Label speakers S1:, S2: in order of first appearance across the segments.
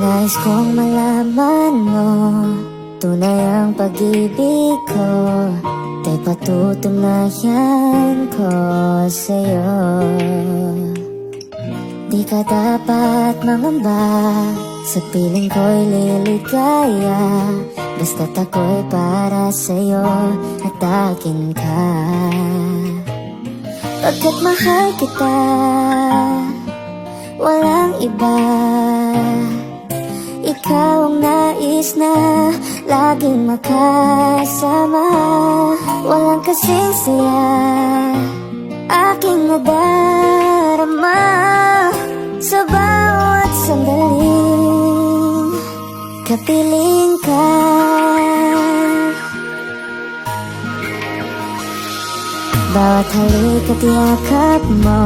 S1: Nais kong malaman mo, tunay ang pag-ibig ko, kay patutunayan ko sa'yo. Di ka dapat mangamba, sa piling ko'y liligaya, basta't ako'y para sa'yo at akin ka. Pagkat mahal kita, walang iba. Ikaw ang nais na laging makasama. Walang kasing saya aking nadarama sa bawat sandaling kapiling ka. Bawat halik at yakap mo,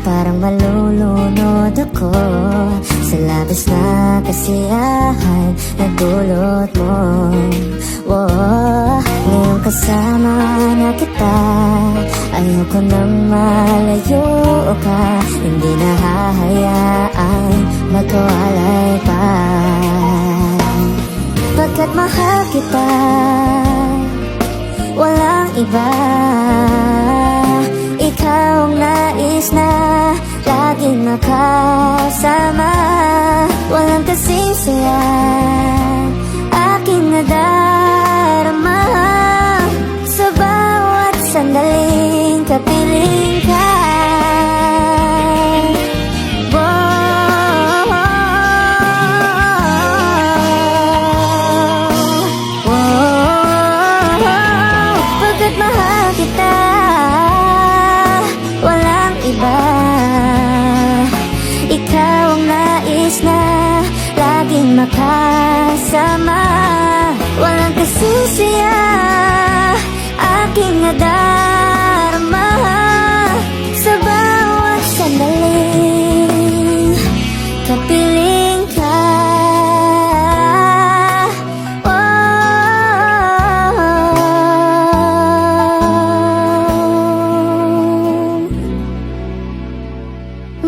S1: parang malulunod ako sa labis na kasiyahan na dulot mo. Ngayong kasama na kita, ayoko nang malayo ka. Hindi na hahayaan magkawalay pa. Pagkat mahal kita, walang iba. Ikaw ang nais na laging makasama. Walang kasing saya aking nadarama sa bawat sandaling kapiling ka. Pagkat mahal kita, walang iba. Ikaw ang nais na laging makasama. Walang kasing saya aking nadarama sa bawat sandaling kapiling ka.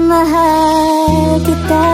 S1: Mahal kita.